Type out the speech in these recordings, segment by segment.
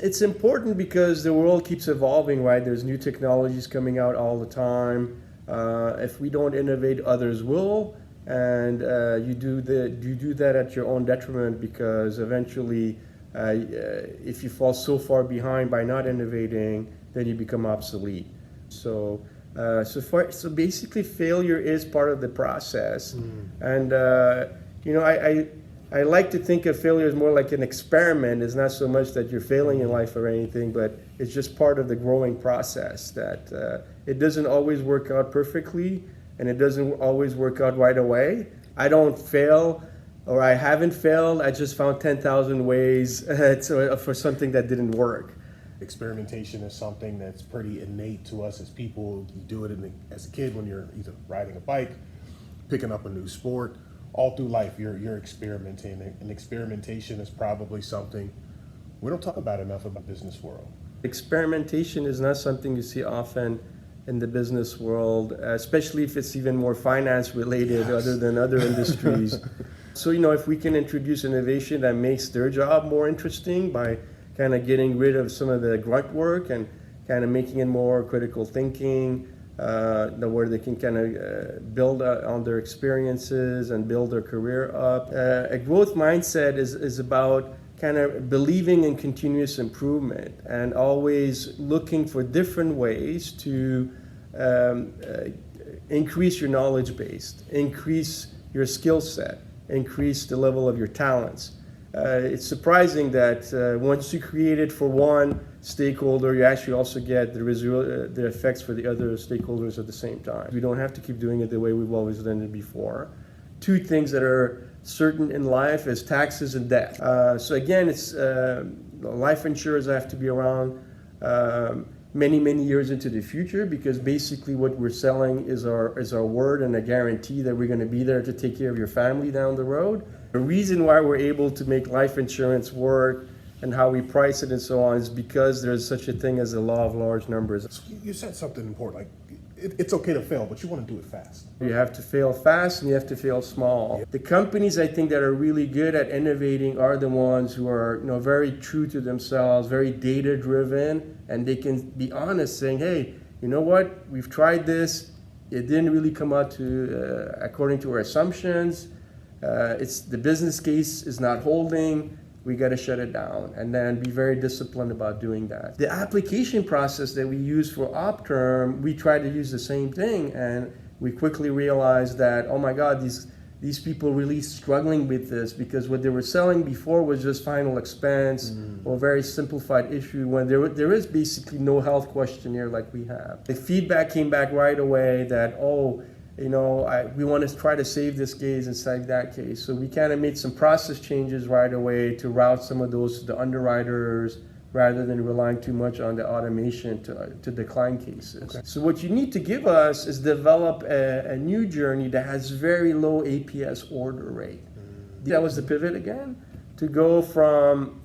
It's important because the world keeps evolving, right? There's new technologies coming out all the time. If we don't innovate, others will, and you do that at your own detriment because eventually, if you fall so far behind by not innovating, then you become obsolete. So basically, failure is part of the process, and you know, I like to think of failure as more like an experiment. It's not so much that you're failing in life or anything, but it's just part of the growing process. That it doesn't always work out perfectly, and it doesn't always work out right away. I don't fail, or I haven't failed. I just found 10,000 ways for something that didn't work. Experimentation is something that's pretty innate to us as people. You do it as a kid when you're either riding a bike, picking up a new sport. All through life, you're experimenting, and experimentation is probably something we don't talk about enough about the business world. Experimentation is not something you see often in the business world, especially if it's even more finance related, yes, other than other industries. So, you know, if we can introduce innovation that makes their job more interesting by kind of getting rid of some of the grunt work and kind of making it more critical thinking, where they can kind of build on their experiences and build their career up. A growth mindset is about kind of believing in continuous improvement and always looking for different ways to increase your knowledge base, increase your skill set, increase the level of your talents. It's surprising that once you create it for one stakeholder, you actually also get the effects for the other stakeholders at the same time. We don't have to keep doing it the way we've always done it before. Two things that are certain in life is taxes and death. So again, it's life insurers have to be around many years into the future, because basically what we're selling is our word and a guarantee that we're going to be there to take care of your family down the road. The reason why we're able to make life insurance work and how we price it and so on is because there's such a thing as the law of large numbers. So you said something important, like it's okay to fail, but you want to do it fast. You have to fail fast and you have to fail small. Yeah. The companies I think that are really good at innovating are the ones who are, you know, very true to themselves, very data driven, and they can be honest saying, hey, you know what, we've tried this, it didn't really come out to according to our assumptions. It's the business case is not holding. We got to shut it down, and then be very disciplined about doing that. The application process that we use for OpTerm, we try to use the same thing, and we quickly realized that, oh my God, these people really struggling with this, because what they were selling before was just final expense or very simplified issue, when there is basically no health questionnaire like we have. The feedback came back right away that, oh, you know, we want to try to save this case and save that case. So we kind of made some process changes right away to route some of those to the underwriters rather than relying too much on the automation to decline cases. Okay. So what you need to give us is develop a new journey that has very low APS order rate. That was the pivot again, to go from,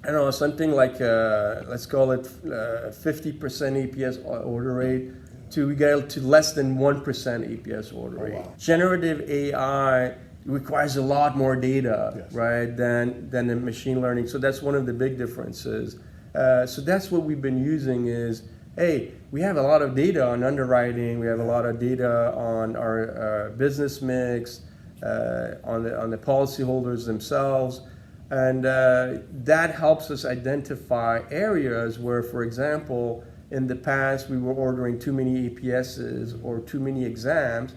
I don't know, something like, let's call it 50% APS order rate, we get to less than 1% APS order rate. Wow. Generative AI requires a lot more data, yes, right, than the machine learning. So that's one of the big differences. So that's what we've been using is, hey, we have a lot of data on underwriting, we have a lot of data on our business mix, on the policyholders themselves, and that helps us identify areas where, for example, in the past, we were ordering too many APSs or too many exams,